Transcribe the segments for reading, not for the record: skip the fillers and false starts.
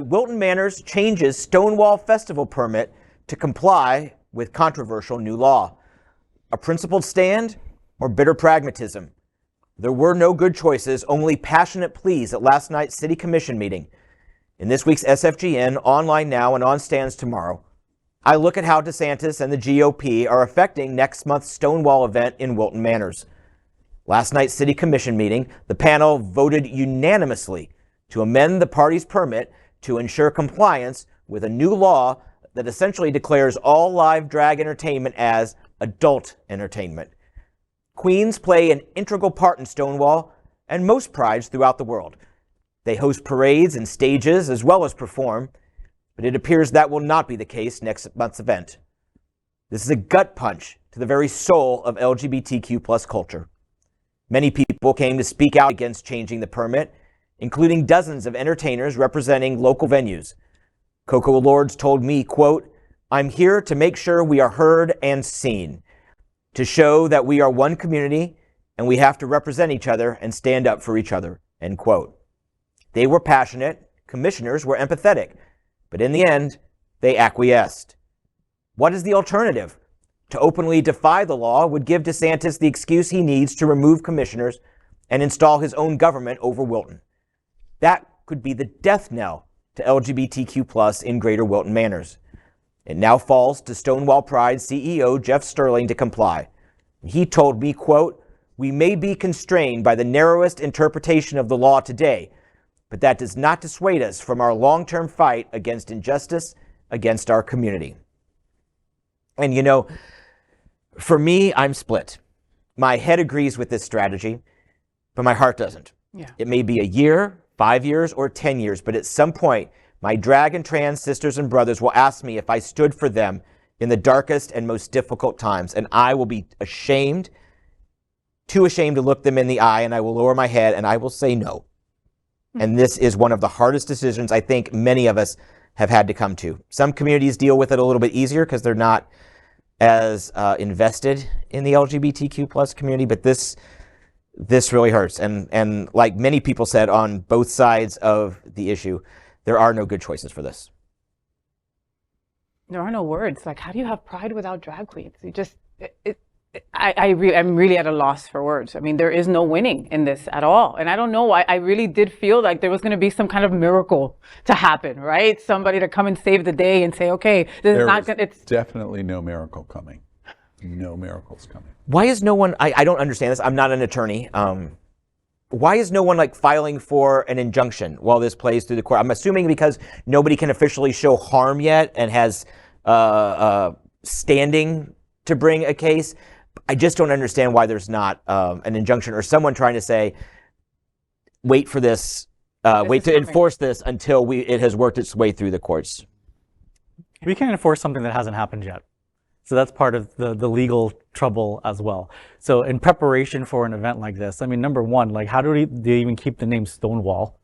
Wilton Manors changes Stonewall Festival permit to comply with controversial new law. A principled stand or bitter pragmatism? There were no good choices, only passionate pleas at last night's City Commission meeting. In this week's SFGN, online now and on stands tomorrow, I look at how DeSantis and the GOP are affecting next month's Stonewall event in Wilton Manors. Last night's City Commission meeting, the panel voted unanimously to amend the party's permit to ensure compliance with a new law that essentially declares all live drag entertainment as adult entertainment. Queens play an integral part in Stonewall and most prides throughout the world. They host parades and stages as well as perform, but it appears that will not be the case next month's event. This is a gut punch to the very soul of LGBTQ plus culture. Many people came to speak out against changing the permit, including dozens of entertainers representing local venues. Coco Lords told me, quote, "I'm here to make sure we are heard and seen, to show that we are one community and we have to represent each other and stand up for each other," end quote. They were passionate, commissioners were empathetic, but in the end, they acquiesced. What is the alternative? To openly defy the law would give DeSantis the excuse he needs to remove commissioners and install his own government over Wilton. That could be the death knell to LGBTQ+ in Greater Wilton Manors. It now falls to Stonewall Pride CEO Jeff Sterling to comply. He told me, quote, "We may be constrained by the narrowest interpretation of the law today, but that does not dissuade us from our long-term fight against injustice against our community." And you know, for me, I'm split. My head agrees with this strategy, but my heart doesn't. Yeah. It may be a year, 5 years, or 10 years, but at some point, my drag and trans sisters and brothers will ask me if I stood for them in the darkest and most difficult times, and I will be ashamed, too ashamed to look them in the eye, and I will lower my head and I will say no. And this is one of the hardest decisions I think many of us have had to come to. Some communities deal with it a little bit easier because they're not as invested in the LGBTQ plus community, but this really hurts. And like many people said on both sides of the issue, there are no good choices for this. There are no words. Like, how do you have pride without drag queens? You just, I'm really at a loss for words. I mean, there is no winning in this at all. And I don't know why. I really did feel like there was going to be some kind of miracle to happen, right? Somebody to come and save the day and say, okay, this is not going to, it's definitely no miracle coming. No miracles coming. Why is no one, I don't understand this. I'm not an attorney. Why is no one like filing for an injunction while this plays through the court? I'm assuming because nobody can officially show harm yet and has standing to bring a case. I just don't understand why there's not an injunction or someone trying to say, wait for this, wait to enforce this until it has worked its way through the courts. We can't enforce something that hasn't happened yet. So that's part of the legal trouble as well. So in preparation for an event like this, I mean, number one, like how do they even keep the name Stonewall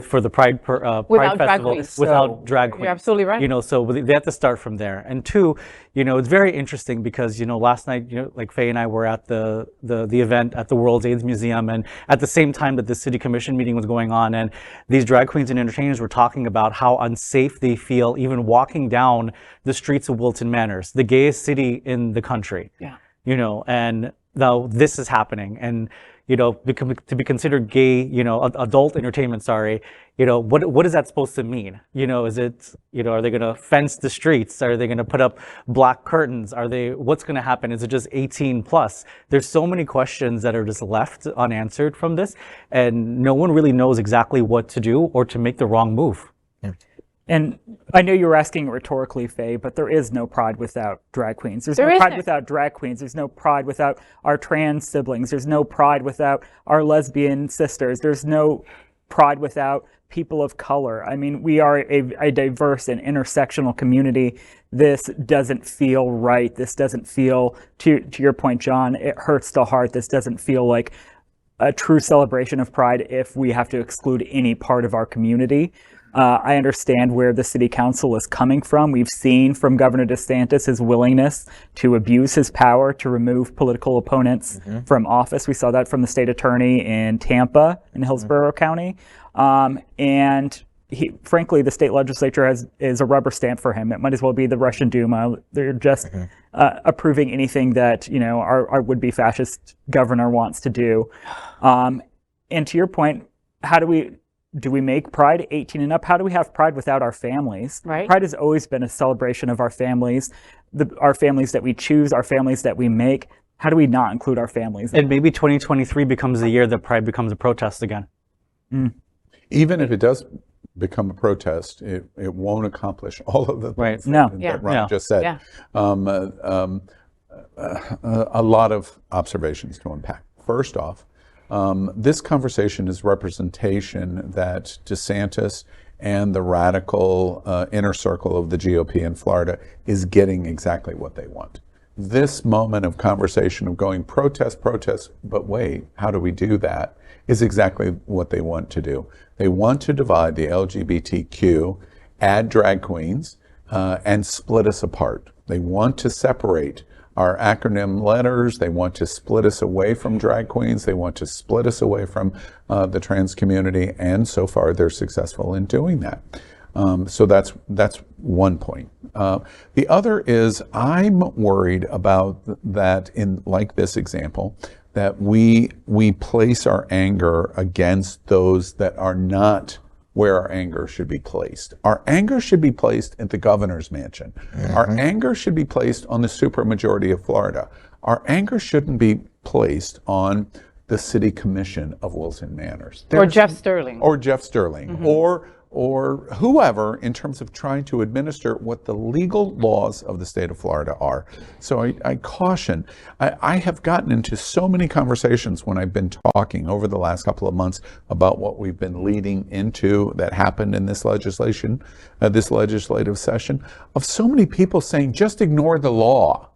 for the Pride Festival without drag queens? You're absolutely right. You know, so they have to start from there. And two, you know, it's very interesting because, you know, last night, you know, like Faye and I were at the event at the World's AIDS Museum, and at the same time that the City Commission meeting was going on, and these drag queens and entertainers were talking about how unsafe they feel even walking down the streets of Wilton Manors, the gayest city in the country. Yeah. You know, and now this is happening, and you know, to be considered gay, you know, adult entertainment, sorry, you know, what is that supposed to mean? You know, is it, you know, are they going to fence the streets? Are they going to put up black curtains? What's going to happen? Is it just 18 plus? There's so many questions that are just left unanswered from this, and no one really knows exactly what to do or to make the wrong move. Yeah. And I know you were asking rhetorically, Faye, but there is no pride without drag queens. There's no pride without drag queens. There's no pride without our trans siblings. There's no pride without our lesbian sisters. There's no pride without people of color. I mean, we are a diverse and intersectional community. This doesn't feel right. This doesn't feel, to your point, John, it hurts the heart. This doesn't feel like a true celebration of pride if we have to exclude any part of our community. I understand where the city council is coming from. We've seen from Governor DeSantis his willingness to abuse his power to remove political opponents from office. We saw that from the state attorney in Tampa in Hillsborough County. And frankly, the state legislature is a rubber stamp for him. It might as well be the Russian Duma. They're just approving anything that our would-be fascist governor wants to do. And to your point, how do we make Pride 18 and up? How do we have Pride without our families? Right. Pride has always been a celebration of our families, our families that we choose, our families that we make. How do we not include our families? And maybe 2023 becomes the year that Pride becomes a protest again. Even if it does become a protest, it won't accomplish all of the things that Ron just said. Yeah. A lot of observations to unpack. First off, this conversation is representation that DeSantis and the radical inner circle of the GOP in Florida is getting exactly what they want. This moment of conversation of going protest, but wait, how do we do that, is exactly what they want to do. They want to divide the LGBTQ, add drag queens, and split us apart. They want to separate our acronym letters. They want to split us away from drag queens. They want to split us away from the trans community, and so far they're successful in doing that. So that's one point. The other is I'm worried about that in like this example, that we place our anger against those that are not where our anger should be placed. Our anger should be placed at the governor's mansion. Our anger should be placed on the supermajority of Florida. Our anger shouldn't be placed on the city commission of Wilton Manors. Or Jeff Sterling. Or Jeff Sterling. Or whoever, in terms of trying to administer what the legal laws of the state of Florida are. So I caution. I have gotten into so many conversations when I've been talking over the last couple of months about what we've been leading into that happened in this legislation, this legislative session, of so many people saying, just ignore the law.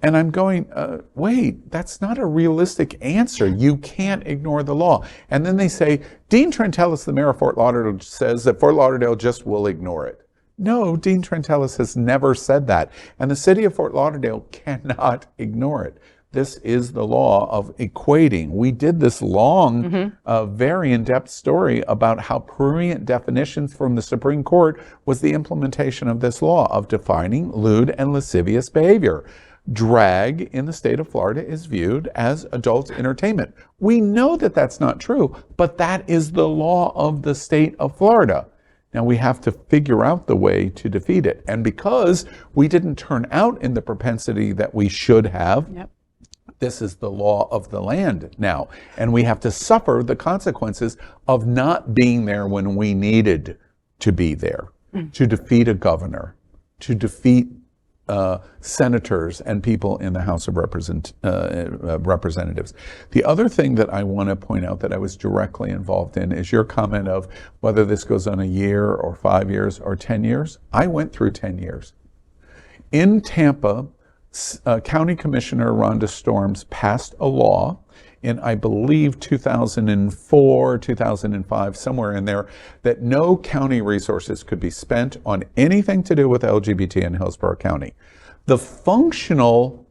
And I'm going, wait, that's not a realistic answer. You can't ignore the law. And then they say, Dean Trentalis, the mayor of Fort Lauderdale, says that Fort Lauderdale just will ignore it. No, Dean Trentalis has never said that. And the city of Fort Lauderdale cannot ignore it. This is the law of equating. We did this long, very in-depth story about how prurient definitions from the Supreme Court was the implementation of this law of defining lewd and lascivious behavior. Drag in the state of Florida is viewed as adult entertainment. We know that that's not true, but that is the law of the state of Florida. Now we have to figure out the way to defeat it. And because we didn't turn out in the propensity that we should have, this is the law of the land now. And we have to suffer the consequences of not being there when we needed to be there, to defeat a governor, to defeat senators and people in the House of Representatives. The other thing that I want to point out that I was directly involved in is your comment of whether this goes on a year or 5 years or 10 years. I went through 10 years. In Tampa, County Commissioner Rhonda Storms passed a law in, I believe, 2004, 2005, somewhere in there, that no county resources could be spent on anything to do with LGBT in Hillsborough County. The functional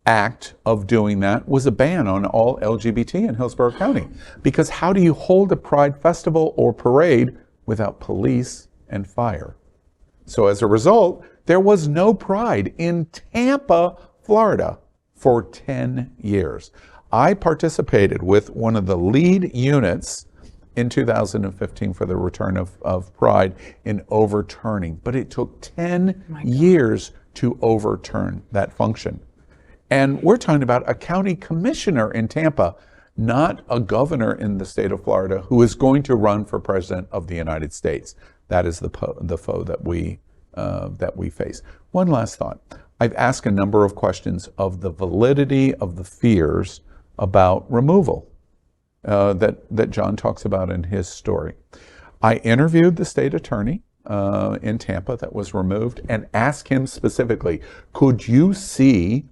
act of doing that was a ban on all LGBT in Hillsborough County. Because how do you hold a Pride festival or parade without police and fire? So as a result, there was no Pride in Tampa, Florida for 10 years. I participated with one of the lead units in 2015 for the return of Pride in overturning, but it took 10 years to overturn that function. And we're talking about a county commissioner in Tampa, not a governor in the state of Florida who is going to run for president of the United States. That is the foe that we face. One last thought. I've asked a number of questions of the validity of the fears about removal that John talks about in his story. I interviewed the state attorney in Tampa that was removed and asked him specifically, could you see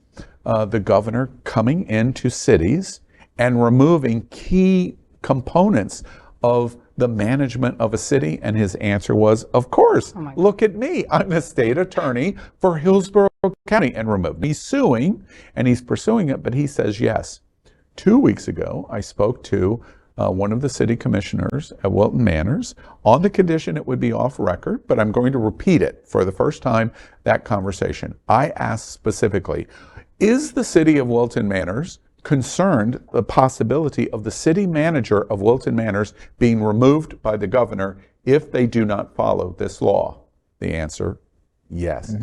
the governor coming into cities and removing key components of the management of a city? And his answer was, of course, look at me. I'm the state attorney for Hillsborough County, and removed. He's suing and he's pursuing it, but he says yes. 2 weeks ago, I spoke to one of the city commissioners at Wilton Manors, on the condition it would be off record, but I'm going to repeat it for the first time, that conversation. I asked specifically, is the city of Wilton Manors concerned the possibility of the city manager of Wilton Manors being removed by the governor if they do not follow this law? The answer, yes.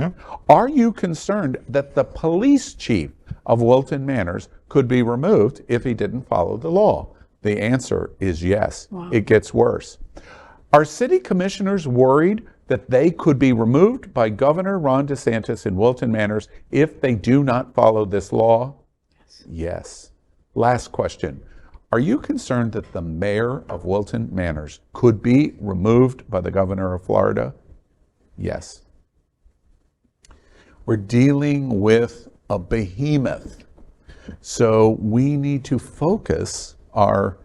Are you concerned that the police chief of Wilton Manors could be removed if he didn't follow the law? The answer is yes. Wow. It gets worse. Are city commissioners worried that they could be removed by Governor Ron DeSantis in Wilton Manors if they do not follow this law? Yes. Last question. Are you concerned that the mayor of Wilton Manors could be removed by the governor of Florida? Yes. We're dealing with a behemoth. So we need to focus our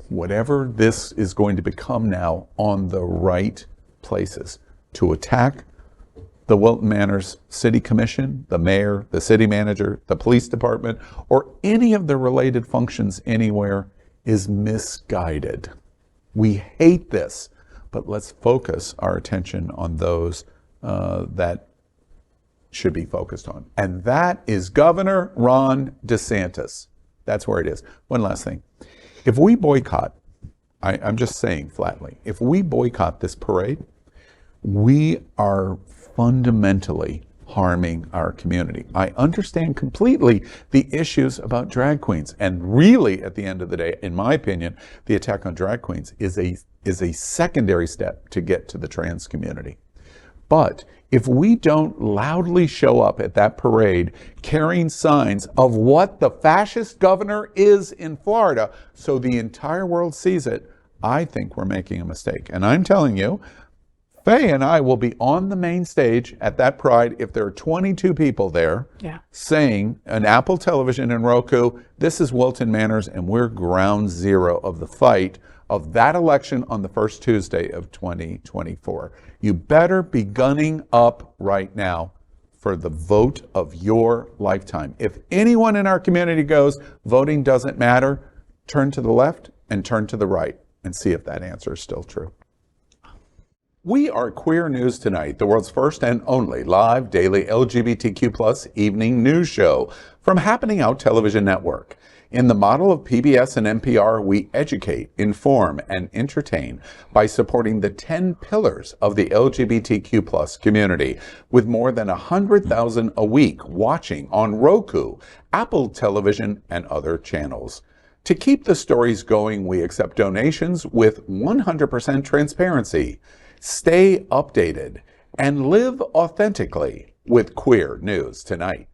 whatever this is going to become now on the right places to attack the Wilton Manors City Commission, the mayor, the city manager, the police department, or any of the related functions anywhere is misguided. We hate this, but let's focus our attention on those that should be focused on. And that is Governor Ron DeSantis. That's where it is. One last thing. If we boycott, I'm just saying flatly, if we boycott this parade, we are fundamentally harming our community. I understand completely the issues about drag queens. And really, at the end of the day, in my opinion, the attack on drag queens is a secondary step to get to the trans community. But if we don't loudly show up at that parade carrying signs of what the fascist governor is in Florida so the entire world sees it, I think we're making a mistake. And I'm telling you, Faye and I will be on the main stage at that Pride if there are 22 people there saying on Apple Television and Roku, this is Wilton Manors and we're ground zero of the fight of that election on the first Tuesday of 2024. You better be gunning up right now for the vote of your lifetime. If anyone in our community goes, voting doesn't matter, turn to the left and turn to the right and see if that answer is still true. We are Queer News Tonight, the world's first and only live daily LGBTQ+ evening news show from Happening Out Television Network. In the model of PBS and NPR, we educate, inform, and entertain by supporting the 10 pillars of the LGBTQ+ community, with more than 100,000 a week watching on Roku, Apple Television, and other channels. To keep the stories going, we accept donations with 100% transparency. Stay updated and live authentically with Queer News Tonight.